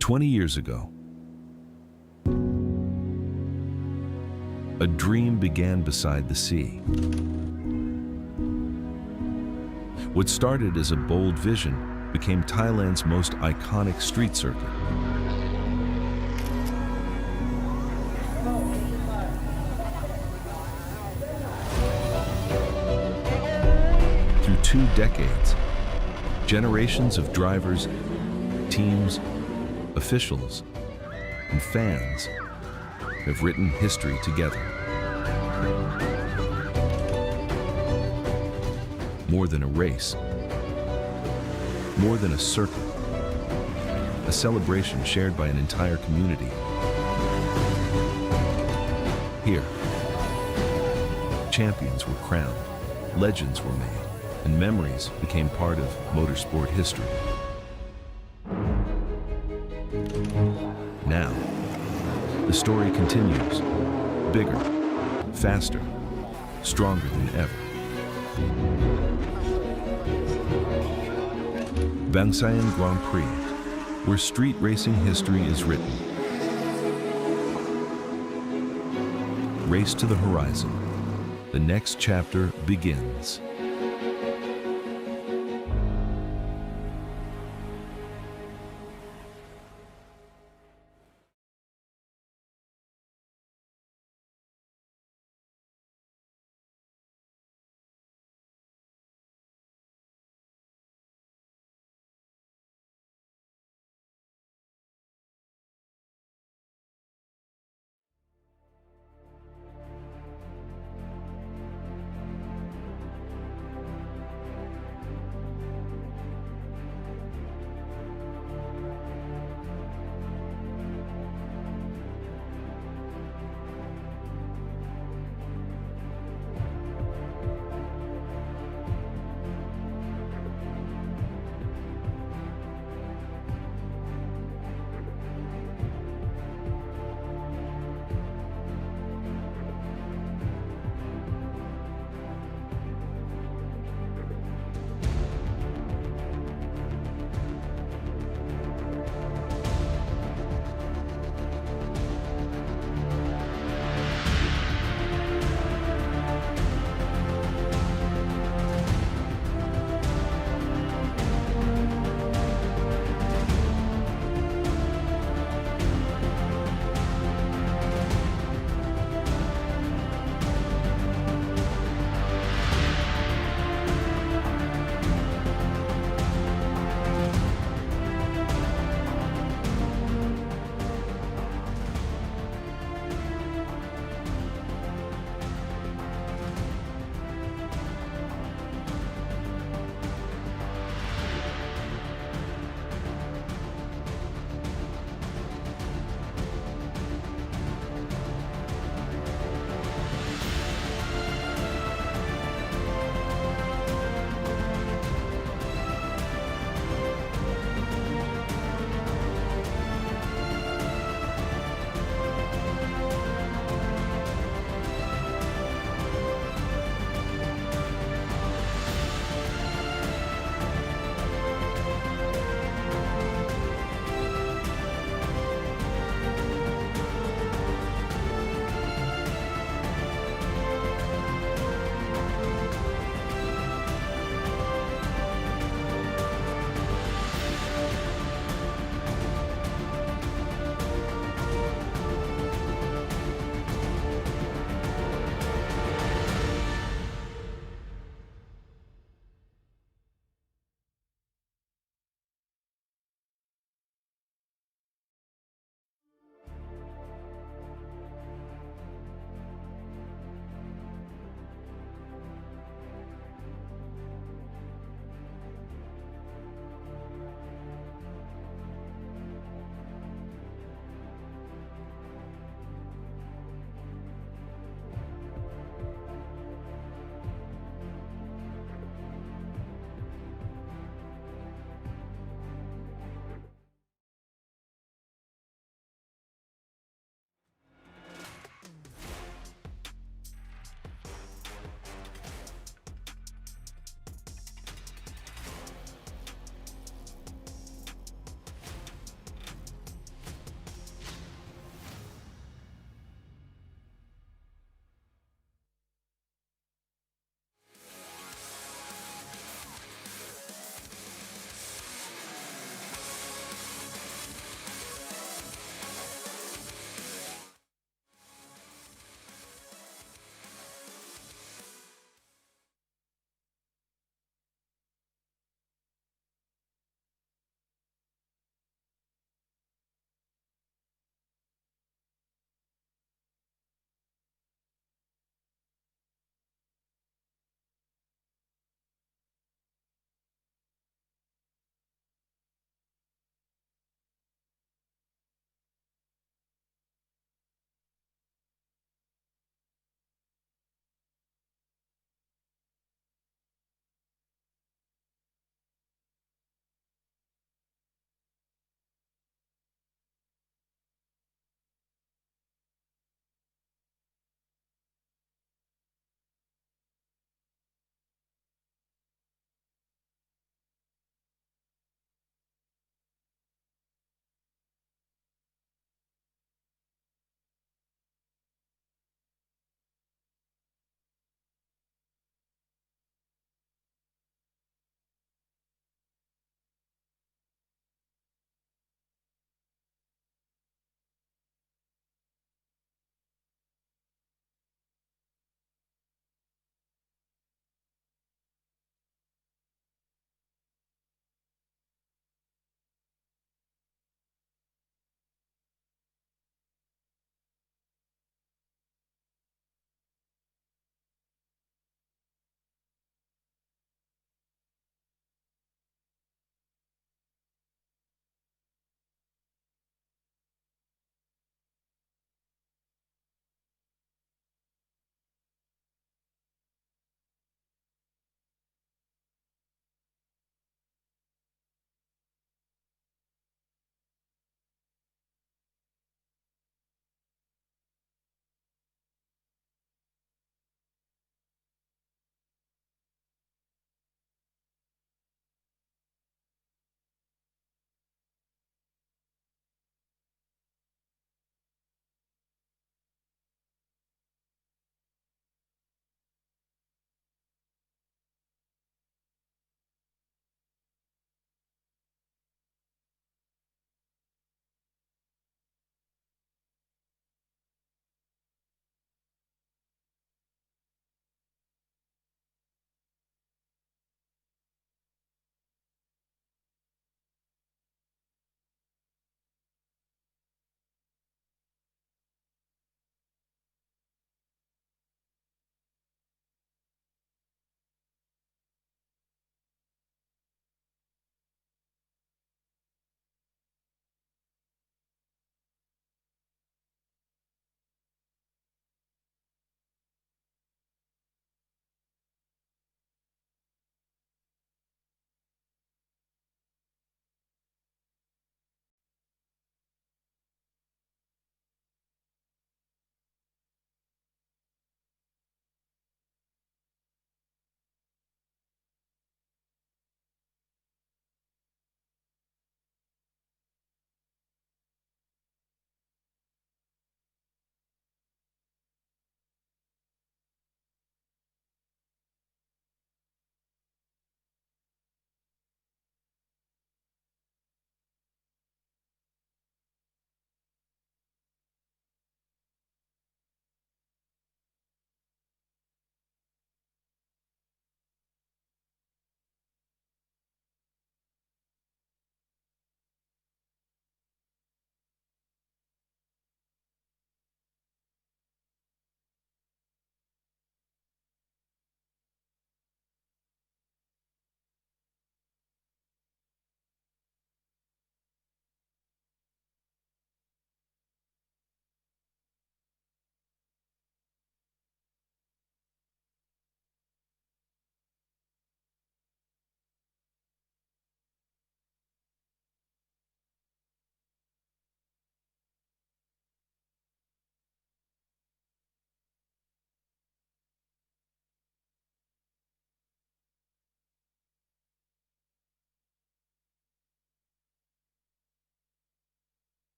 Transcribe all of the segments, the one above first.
20 years ago, a dream began beside the sea. What started as a bold vision became Thailand's most iconic street circuit. Through 2 decades, generations of drivers, teams, officials, and fans have written history together. More than a race, more than a circuit, a celebration shared by an entire community. Here, champions were crowned, legends were made, and memories became part of motorsport history. Now, the story continues, bigger, faster, stronger than ever. Bangsaen Grand Prix, where street racing history is written. Race to the horizon. The next chapter begins.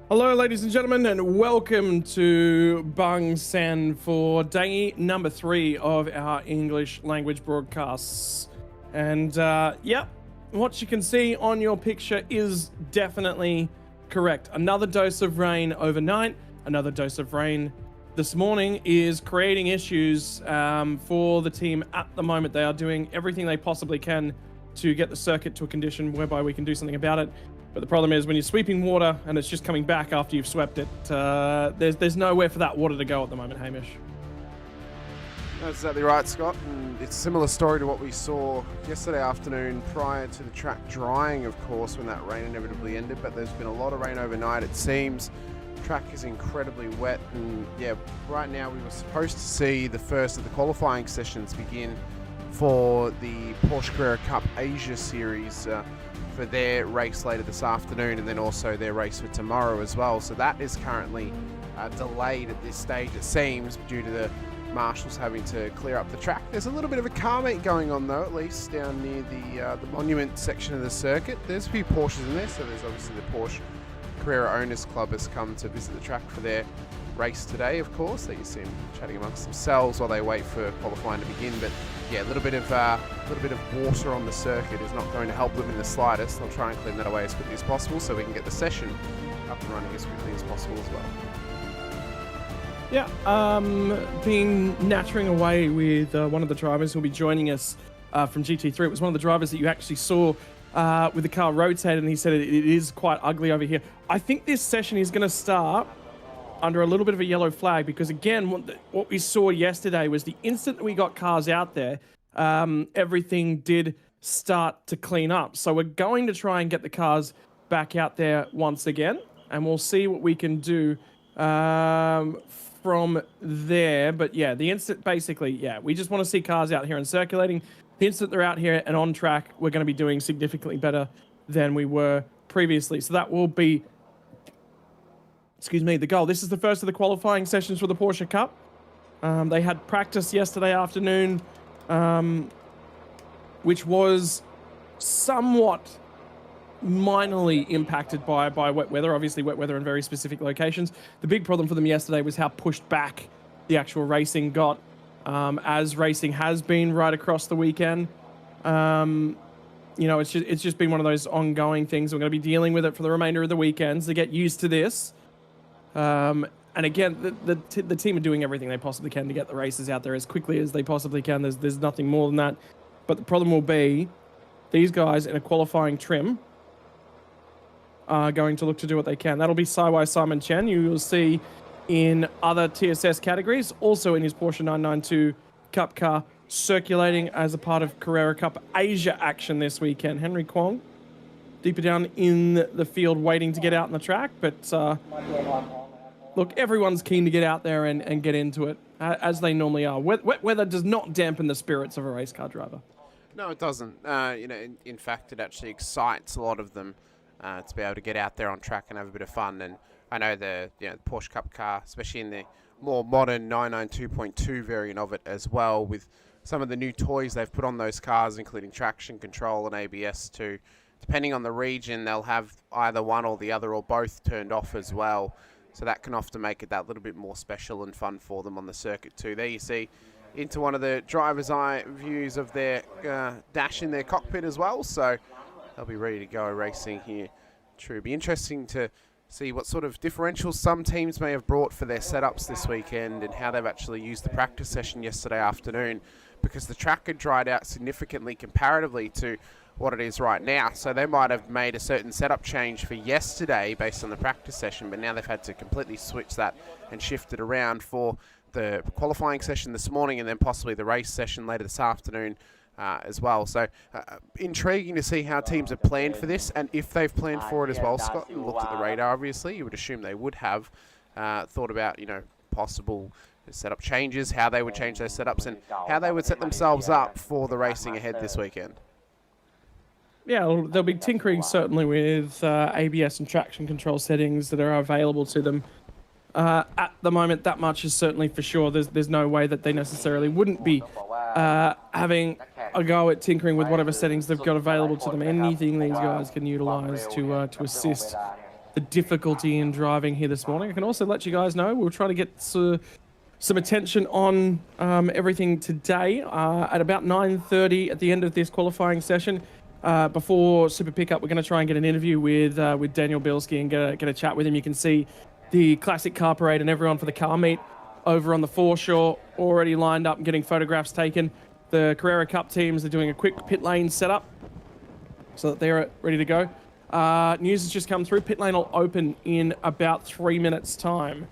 Hello, ladies and gentlemen, and welcome to Bangsaen for day number 3 of our English language broadcasts. And yeah, what you can see on your picture is definitely correct. Another dose of rain overnight, another dose of rain this morning is creating issues for the team at the moment. They are doing everything they possibly can to get the circuit to a condition whereby we can do something about it. But the problem is when you're sweeping water and it's just coming back after you've swept it, there's nowhere for that water to go at the moment, Hamish. That's exactly right, Scott. And it's a similar story to what we saw yesterday afternoon prior to the track drying, of course, when that rain inevitably ended. But there's been a lot of rain overnight, it seems. The track is incredibly wet. And yeah, right now we were supposed to see the first of the qualifying sessions begin for the Porsche Carrera Cup Asia Series for their race later this afternoon, and then also their race for tomorrow as well. So that is currently delayed at this stage, it seems, due to the marshals having to clear up the track. There's a little bit of a car meet going on though, at least down near the monument section of the circuit. There's a few Porsches in there, so there's obviously the Porsche Carrera Owners Club has come to visit the track for their race today, of course. There you see them chatting amongst themselves while they wait for qualifying to begin. But yeah, a little bit of water on the circuit is not going to help them in the slightest. They'll try and clean that away as quickly as possible so we can get the session up and running as quickly as possible as well. Yeah, been nattering away with one of the drivers who'll be joining us from GT3. It was one of the drivers that you actually saw with the car rotated, and he said it is quite ugly over here. I think this session is going to start under a little bit of a yellow flag, because again, what we saw yesterday was the instant that we got cars out there, everything did start to clean up. So we're going to try and get the cars back out there once again, and we'll see what we can do from there. But yeah, the instant, basically, yeah, we just want to see cars out here and circulating. The instant they're out here and on track, we're going to be doing significantly better than we were previously. So that will be, the goal. This is the first of the qualifying sessions for the Porsche Cup. They had practice yesterday afternoon, which was somewhat minorly impacted by wet weather. Obviously, wet weather in very specific locations. The big problem for them yesterday was how pushed back the actual racing got, as racing has been right across the weekend. You know, it's just been one of those ongoing things. We're going to be dealing with it for the remainder of the weekends to get used to this. And again, the team are doing everything they possibly can to get the races out there as quickly as they possibly can. There's nothing more than that. But the problem will be these guys in a qualifying trim are going to look to do what they can. That'll be Saiwai Simon Chen. You will see in other TSS categories, also in his Porsche 992 Cup car, circulating as a part of Carrera Cup Asia action this weekend. Henry Kwong, deeper down in the field, waiting to get out on the track. But look, everyone's keen to get out there and get into it, as they normally are. Wet weather does not dampen the spirits of a race car driver. No, it doesn't. You know, in fact, it actually excites a lot of them to be able to get out there on track and have a bit of fun. And I know the Porsche Cup car, especially in the more modern 992.2 variant of it as well, with some of the new toys they've put on those cars, including traction control and ABS too. Depending on the region, they'll have either one or the other or both turned off as well. So that can often make it that little bit more special and fun for them on the circuit too. There you see into one of the driver's eye views of their dash in their cockpit as well. So they'll be ready to go racing here. True. Be interesting to see what sort of differentials some teams may have brought for their setups this weekend and how they've actually used the practice session yesterday afternoon, because the track had dried out significantly comparatively to what it is right now. So they might have made a certain setup change for yesterday based on the practice session, but now they've had to completely switch that and shift it around for the qualifying session this morning and then possibly the race session later this afternoon as well. So intriguing to see how teams have planned for this and if they've planned for it as well, Scott, and looked at the radar. Obviously, you would assume they would have thought about, you know, possible setup changes, how they would change those setups and how they would set themselves up for the racing ahead this weekend. Yeah, they'll be tinkering certainly with ABS and traction control settings that are available to them. At the moment, that much is certainly for sure. There's no way that they necessarily wouldn't be having a go at tinkering with whatever settings they've got available to them. Anything these guys can utilize to assist the difficulty in driving here this morning. I can also let you guys know we'll try to get some attention on everything today at about 9:30 at the end of this qualifying session. Before Super Pickup, we're going to try and get an interview with Daniel Bilski and get a chat with him. You can see the Classic Car Parade and everyone for the car meet over on the foreshore already lined up and getting photographs taken. The Carrera Cup teams are doing a quick pit lane setup so that they're ready to go. News has just come through. Pit lane will open in about 3 minutes' time.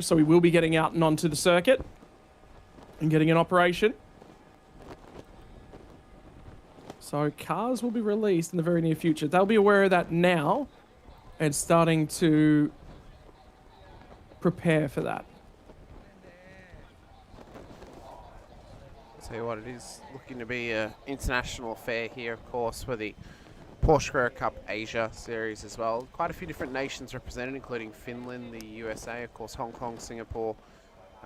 So we will be getting out and onto the circuit and getting in operation. So cars will be released in the very near future. They'll be aware of that now and starting to prepare for that. Tell you what, it is looking to be an international affair here, of course, for the Porsche Carrera Cup Asia Series as well. Quite a few different nations represented, including Finland, the USA, of course, Hong Kong, Singapore,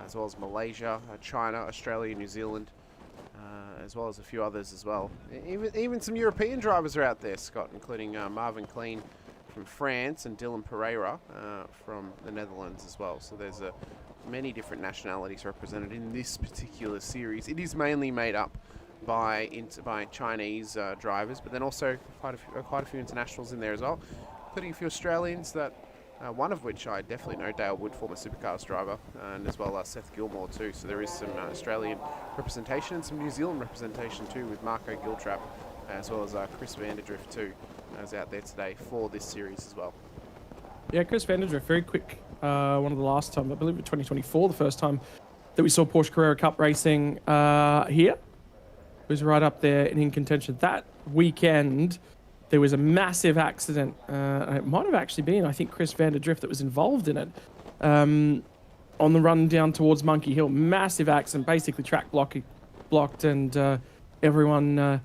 as well as Malaysia, China, Australia, New Zealand, as well as a few others as well. Even some European drivers are out there, Scott, including Marvin Kleen from France and Dylan Pereira from the Netherlands as well. So there's many different nationalities represented in this particular series. It is mainly made up by Chinese drivers, but then also quite a few internationals in there as well, including a few Australians that one of which I definitely know, Dale Wood, former Supercars driver, and as well as Seth Gilmore too. So there is some Australian representation and some New Zealand representation too, with Marco Giltrap, as well as Chris Vanderdrift too, is out there today for this series as well. Yeah, Chris Vanderdrift, very quick. One of the last time, I believe in 2024, the first time that we saw Porsche Carrera Cup racing here. It was right up there and in contention. That weekend, there was a massive accident. It might have actually been, I think, Chris Vanderdrift that was involved in it. On the run down towards Monkey Hill. Massive accident, basically track blocked, and everyone